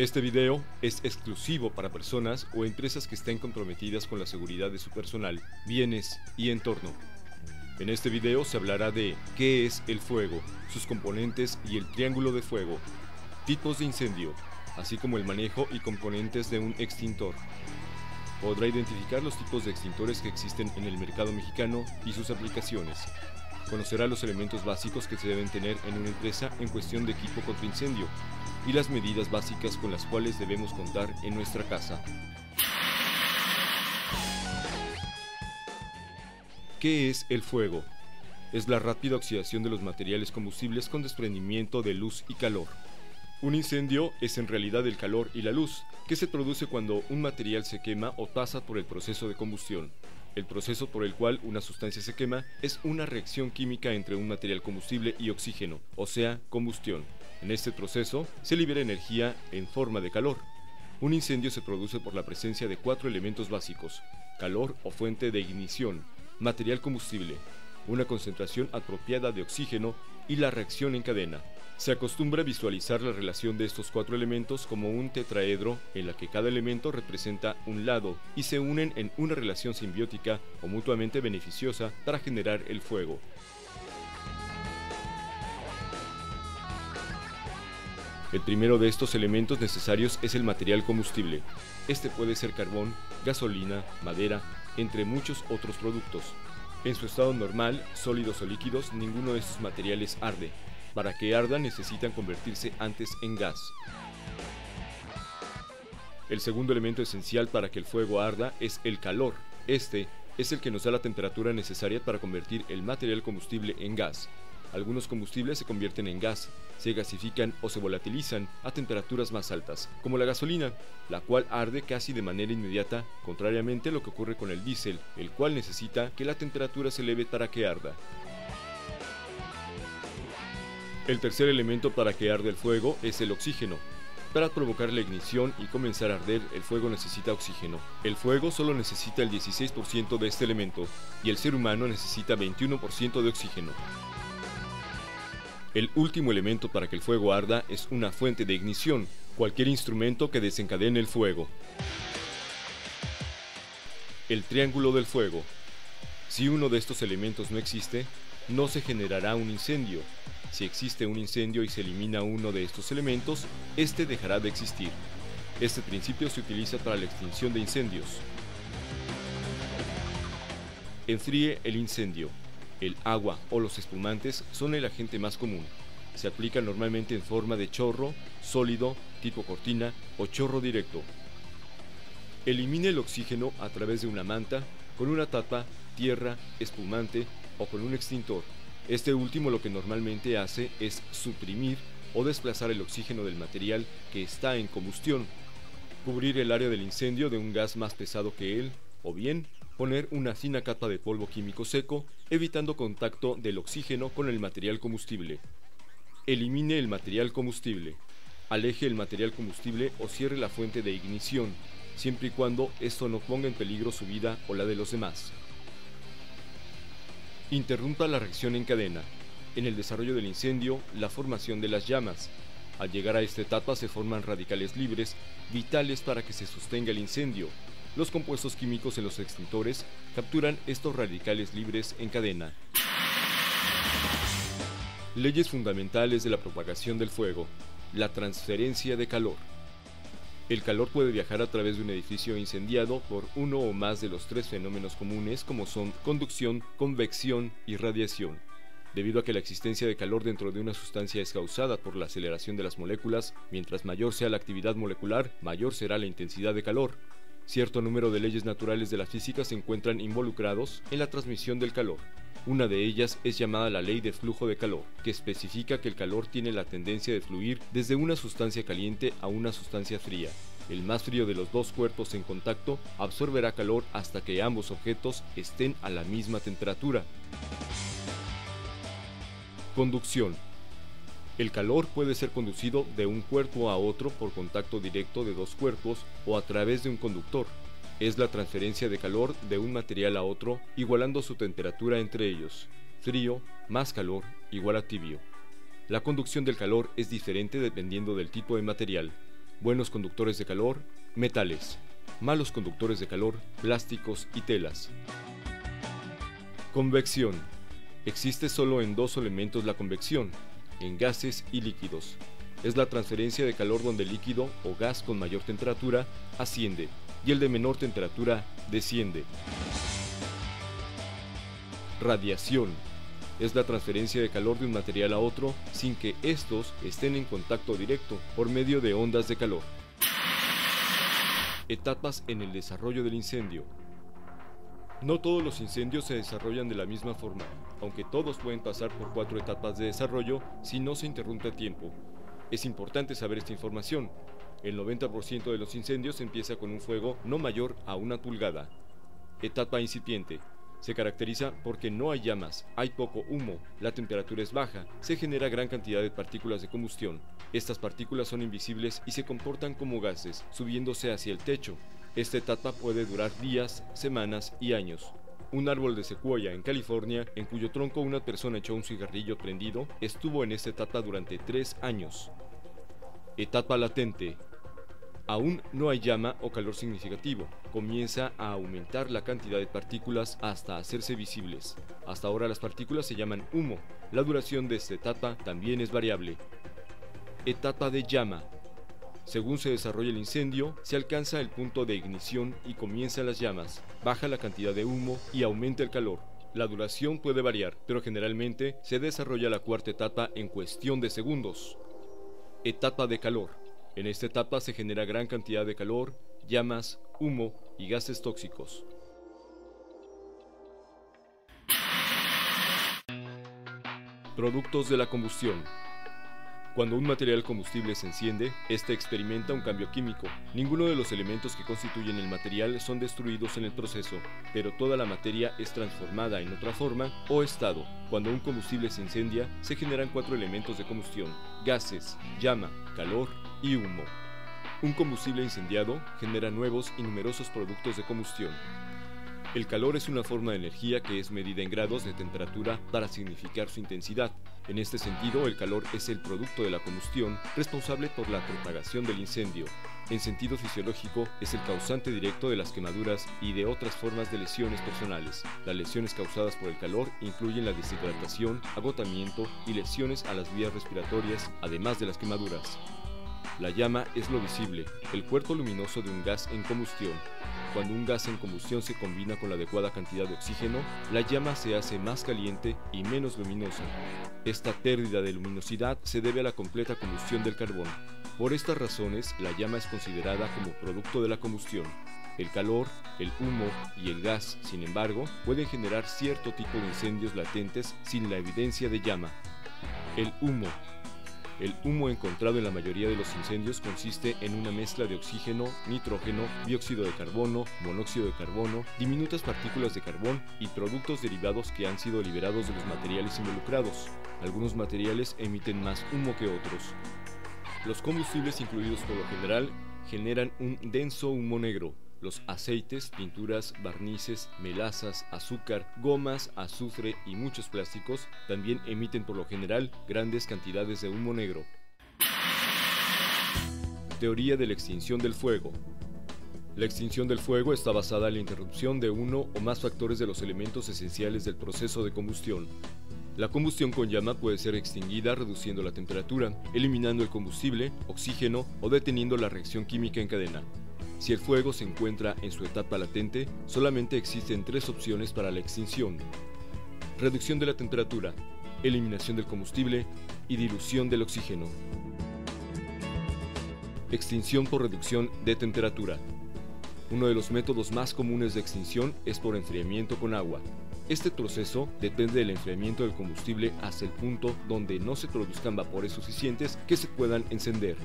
Este video es exclusivo para personas o empresas que estén comprometidas con la seguridad de su personal, bienes y entorno. En este video se hablará de qué es el fuego, sus componentes y el triángulo de fuego, tipos de incendio, así como el manejo y componentes de un extintor. Podrá identificar los tipos de extintores que existen en el mercado mexicano y sus aplicaciones. Conocerá los elementos básicos que se deben tener en una empresa en cuestión de equipo contra incendio y las medidas básicas con las cuales debemos contar en nuestra casa. ¿Qué es el fuego? Es la rápida oxidación de los materiales combustibles con desprendimiento de luz y calor. Un incendio es en realidad el calor y la luz, que se produce cuando un material se quema o pasa por el proceso de combustión. El proceso por el cual una sustancia se quema es una reacción química entre un material combustible y oxígeno, o sea, combustión. En este proceso se libera energía en forma de calor. Un incendio se produce por la presencia de 4 elementos básicos: calor o fuente de ignición, material combustible, una concentración apropiada de oxígeno y la reacción en cadena. Se acostumbra visualizar la relación de estos 4 elementos como un tetraedro en la que cada elemento representa un lado y se unen en una relación simbiótica o mutuamente beneficiosa para generar el fuego. El primero de estos elementos necesarios es el material combustible. Este puede ser carbón, gasolina, madera, entre muchos otros productos. En su estado normal, sólidos o líquidos, ninguno de estos materiales arde. Para que ardan necesitan convertirse antes en gas. El segundo elemento esencial para que el fuego arda es el calor. Este es el que nos da la temperatura necesaria para convertir el material combustible en gas. Algunos combustibles se convierten en gas, se gasifican o se volatilizan a temperaturas más altas, como la gasolina, la cual arde casi de manera inmediata, contrariamente a lo que ocurre con el diésel, el cual necesita que la temperatura se eleve para que arda. El tercer elemento para que arde el fuego es el oxígeno. Para provocar la ignición y comenzar a arder, el fuego necesita oxígeno. El fuego solo necesita el 16% de este elemento, y el ser humano necesita 21% de oxígeno. El último elemento para que el fuego arda es una fuente de ignición, cualquier instrumento que desencadene el fuego. El triángulo del fuego. Si uno de estos elementos no existe, no se generará un incendio. Si existe un incendio y se elimina uno de estos elementos, este dejará de existir. Este principio se utiliza para la extinción de incendios. Enfríe el incendio. El agua o los espumantes son el agente más común. Se aplica normalmente en forma de chorro, sólido, tipo cortina o chorro directo. Elimine el oxígeno a través de una manta, con una tapa, tierra, espumante o con un extintor. Este último lo que normalmente hace es suprimir o desplazar el oxígeno del material que está en combustión, cubrir el área del incendio de un gas más pesado que él, o bien poner una fina capa de polvo químico seco, evitando contacto del oxígeno con el material combustible. Elimine el material combustible. Aleje el material combustible o cierre la fuente de ignición, siempre y cuando esto no ponga en peligro su vida o la de los demás. Interrumpa la reacción en cadena. En el desarrollo del incendio, la formación de las llamas. Al llegar a esta etapa se forman radicales libres, vitales para que se sostenga el incendio. Los compuestos químicos en los extintores capturan estos radicales libres en cadena. Leyes fundamentales de la propagación del fuego. La transferencia de calor. El calor puede viajar a través de un edificio incendiado por uno o más de los 3 fenómenos comunes como son conducción, convección y radiación. Debido a que la existencia de calor dentro de una sustancia es causada por la aceleración de las moléculas, mientras mayor sea la actividad molecular, mayor será la intensidad de calor. Cierto número de leyes naturales de la física se encuentran involucrados en la transmisión del calor. Una de ellas es llamada la ley de flujo de calor, que especifica que el calor tiene la tendencia de fluir desde una sustancia caliente a una sustancia fría. El más frío de los dos cuerpos en contacto absorberá calor hasta que ambos objetos estén a la misma temperatura. Conducción. El calor puede ser conducido de un cuerpo a otro por contacto directo de dos cuerpos o a través de un conductor. Es la transferencia de calor de un material a otro, igualando su temperatura entre ellos. Frío más calor igual a tibio. La conducción del calor es diferente dependiendo del tipo de material. buenos conductores de calor, metales, malos conductores de calor, plásticos y telas. Convección. Existe solo en dos elementos la convección, en gases y líquidos. Es la transferencia de calor donde el líquido o gas con mayor temperatura asciende y el de menor temperatura desciende. Radiación. Es la transferencia de calor de un material a otro sin que estos estén en contacto directo por medio de ondas de calor. Etapas en el desarrollo del incendio. No todos los incendios se desarrollan de la misma forma, aunque todos pueden pasar por 4 etapas de desarrollo si no se interrumpe a tiempo. Es importante saber esta información. El 90% de los incendios empieza con un fuego no mayor a 1 pulgada. Etapa incipiente. Se caracteriza porque no hay llamas, hay poco humo, la temperatura es baja, se genera gran cantidad de partículas de combustión. Estas partículas son invisibles y se comportan como gases, subiéndose hacia el techo. Esta etapa puede durar días, semanas y años. Un árbol de secuoya en California, en cuyo tronco una persona echó un cigarrillo prendido, estuvo en esta etapa durante 3 años. Etapa latente. Aún no hay llama o calor significativo. Comienza a aumentar la cantidad de partículas hasta hacerse visibles. Hasta ahora las partículas se llaman humo. La duración de esta etapa también es variable. Etapa de llama. Según se desarrolla el incendio, se alcanza el punto de ignición y comienzan las llamas. Baja la cantidad de humo y aumenta el calor. La duración puede variar, pero generalmente se desarrolla la 4ª etapa en cuestión de segundos. Etapa de calor. En esta etapa se genera gran cantidad de calor, llamas, humo y gases tóxicos. Productos de la combustión. Cuando un material combustible se enciende, este experimenta un cambio químico. Ninguno de los elementos que constituyen el material son destruidos en el proceso, pero toda la materia es transformada en otra forma o estado. Cuando un combustible se incendia, se generan 4 elementos de combustión: gases, llama, calor y humo. Un combustible incendiado genera nuevos y numerosos productos de combustión. El calor es una forma de energía que es medida en grados de temperatura para significar su intensidad. En este sentido, el calor es el producto de la combustión responsable por la propagación del incendio. En sentido fisiológico, es el causante directo de las quemaduras y de otras formas de lesiones personales. Las lesiones causadas por el calor incluyen la deshidratación, agotamiento y lesiones a las vías respiratorias, además de las quemaduras. La llama es lo visible, el cuerpo luminoso de un gas en combustión. Cuando un gas en combustión se combina con la adecuada cantidad de oxígeno, la llama se hace más caliente y menos luminosa. Esta pérdida de luminosidad se debe a la completa combustión del carbón. Por estas razones, la llama es considerada como producto de la combustión. El calor, el humo y el gas, sin embargo, pueden generar cierto tipo de incendios latentes sin la evidencia de llama. El humo. El humo encontrado en la mayoría de los incendios consiste en una mezcla de oxígeno, nitrógeno, dióxido de carbono, monóxido de carbono, diminutas partículas de carbón y productos derivados que han sido liberados de los materiales involucrados. Algunos materiales emiten más humo que otros. Los combustibles incluidos por lo general generan un denso humo negro. Los aceites, pinturas, barnices, melazas, azúcar, gomas, azufre y muchos plásticos también emiten por lo general grandes cantidades de humo negro. Teoría de la extinción del fuego. La extinción del fuego está basada en la interrupción de uno o más factores de los elementos esenciales del proceso de combustión. La combustión con llama puede ser extinguida reduciendo la temperatura, eliminando el combustible, oxígeno o deteniendo la reacción química en cadena. Si el fuego se encuentra en su etapa latente, solamente existen 3 opciones para la extinción: reducción de la temperatura, eliminación del combustible y dilución del oxígeno. Extinción por reducción de temperatura. Uno de los métodos más comunes de extinción es por enfriamiento con agua. Este proceso depende del enfriamiento del combustible hasta el punto donde no se produzcan vapores suficientes que se puedan encender.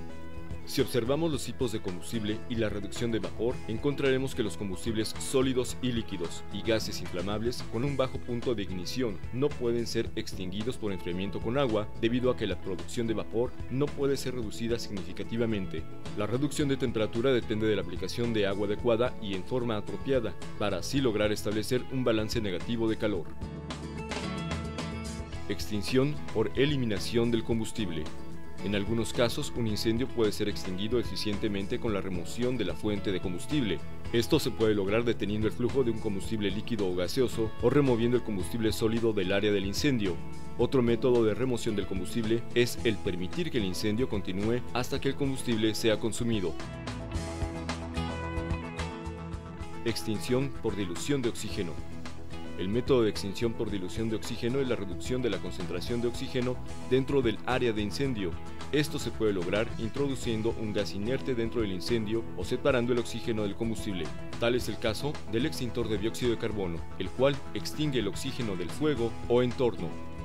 Si observamos los tipos de combustible y la reducción de vapor, encontraremos que los combustibles sólidos y líquidos y gases inflamables con un bajo punto de ignición no pueden ser extinguidos por enfriamiento con agua debido a que la producción de vapor no puede ser reducida significativamente. La reducción de temperatura depende de la aplicación de agua adecuada y en forma apropiada, para así lograr establecer un balance negativo de calor. Extinción por eliminación del combustible. En algunos casos, un incendio puede ser extinguido eficientemente con la remoción de la fuente de combustible. Esto se puede lograr deteniendo el flujo de un combustible líquido o gaseoso o removiendo el combustible sólido del área del incendio. Otro método de remoción del combustible es el permitir que el incendio continúe hasta que el combustible sea consumido. Extinción por dilución de oxígeno. El método de extinción por dilución de oxígeno es la reducción de la concentración de oxígeno dentro del área de incendio. Esto se puede lograr introduciendo un gas inerte dentro del incendio o separando el oxígeno del combustible. Tal es el caso del extintor de dióxido de carbono, el cual extingue el oxígeno del fuego o entorno.